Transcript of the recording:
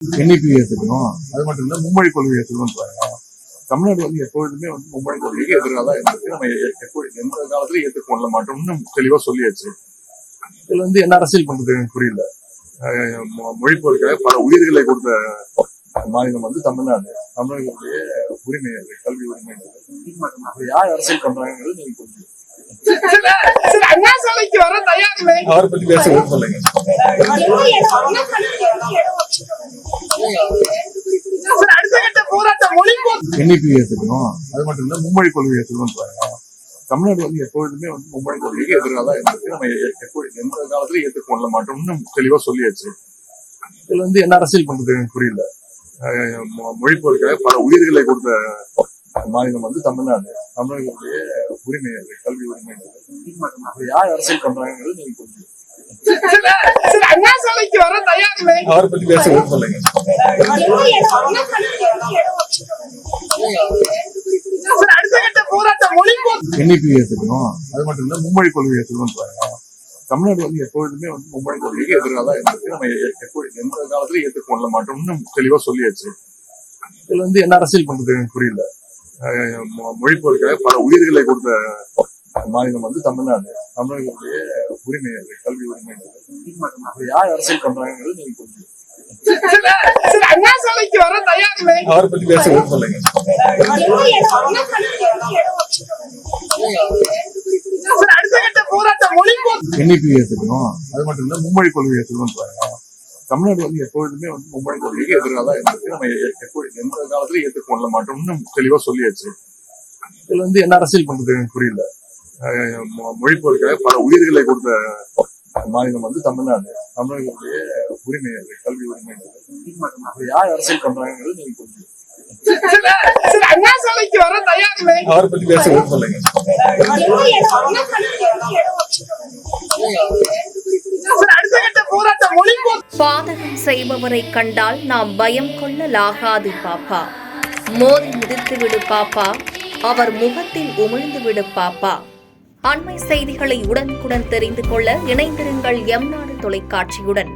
NEP ஏற்றுக்கணும். அது மட்டும் இல்லை, மும்மொழி கொள்கை ஏற்றுக்கணும். தமிழ்நாடு எப்பொழுதுமே மும்மொழி கொள்கைக்கு எதிராக தான் இருக்கு. நம்ம எந்த காலத்திலயும் ஏற்றுக்கொள்ள மாட்டோம்னு தெளிவா சொல்லியாச்சு. இதுல என்ன அரசியல் பண்றது எனக்கு புரியல. மொழி பொறுக்க பல உயிர்களை கொடுத்த மாநிலம் தமிழ்நாடு. தமிழர்களுடைய உரிமை அது, கல்வி உரிமை. யார் அரசியல் பண்றாங்கிறது நீங்க புரிஞ்சுக்கணும். அவரை பத்தி பேச சொல்லுங்க. NEP ஏற்றுக்கணும். அது மட்டும் இல்லை, மும்மொழி கொள்கை ஏற்றுக்கணும். தமிழ்நாடு எப்பொழுதுமே மும்மொழி கொள்கைக்கு எதிராக தான் இருக்கு. நம்ம எந்த காலத்திலயும் ஏற்றுக்கொள்ள மாட்டோம்னு தெளிவா சொல்லியாச்சு. இதுல என்ன அரசியல் பண்றது எனக்கு புரியல. மொழி பொறுக்க பல உயிர்களை கொடுத்த மாநிலம் தமிழ்நாடு. தமிழர்களுடைய உரிமை அது, கல்வி உரிமை. யார் அரசியல் பண்றாங்கிறது நீங்க புரிஞ்சுக்கணும். அவரை பத்தி பேச சொல்லுங்க. NEP ஏற்றுக்கணும். அது மட்டும் இல்லை, மும்மொழி கொள்கை ஏற்றுக்கணும். தமிழ்நாடு எப்பொழுதுமே மும்மொழி கொள்கைக்கு எதிராக தான் இருக்கு. நம்ம எந்த காலத்திலயும் ஏற்றுக்கொள்ள மாட்டோம்னு தெளிவா சொல்லியாச்சு. இதுல என்ன அரசியல் பண்றது எனக்கு புரியல. மொழி பொறுக்க பல உயிர்களை கொடுத்த மாநிலம் தமிழ்நாடு. தமிழர்களுடைய உரிமை அது, கல்வி உரிமை. யார் அரசியல் பண்றாங்கிறது நீங்க புரிஞ்சுக்கணும். அவரை பத்தி பேச சொல்லுங்க. NEP ஏற்றுக்கணும். அது மட்டும் இல்லை, மும்மொழி கொள்கை ஏற்றுக்கணும். தமிழ்நாடு எப்பொழுதுமே மும்மொழி கொள்கைக்கு எதிராக தான் இருக்கு. நம்ம எந்த காலத்திலயும் ஏற்றுக்கொள்ள மாட்டோம்னு தெளிவா சொல்லியாச்சு. இதுல என்ன அரசியல் பண்றது எனக்கு புரியல. மொழி பொறுக்க பல உயிர்களை கொடுத்த மாநிலம் தமிழ்நாடு. தமிழர்களுடைய உரிமை அது, கல்வி உரிமை. யார் அரசியல் பண்றாங்கிறது நீங்க புரிஞ்சுக்கணும். அவரை பத்தி பேச சொல்லுங்க. பாதகம் செய்பவரை கண்டால் நாம் பயம் கொள்ளலாகாது பாப்பா. மோதி மிதித்து விடு பாப்பா, அவர் முகத்தில் உமிழ்ந்து விடு பாப்பா. அண்மை செய்திகளை உடனுக்குடன் தெரிந்து கொள்ள இணைந்திருங்கள் எம் நாடு தொலைக்காட்சியுடன்.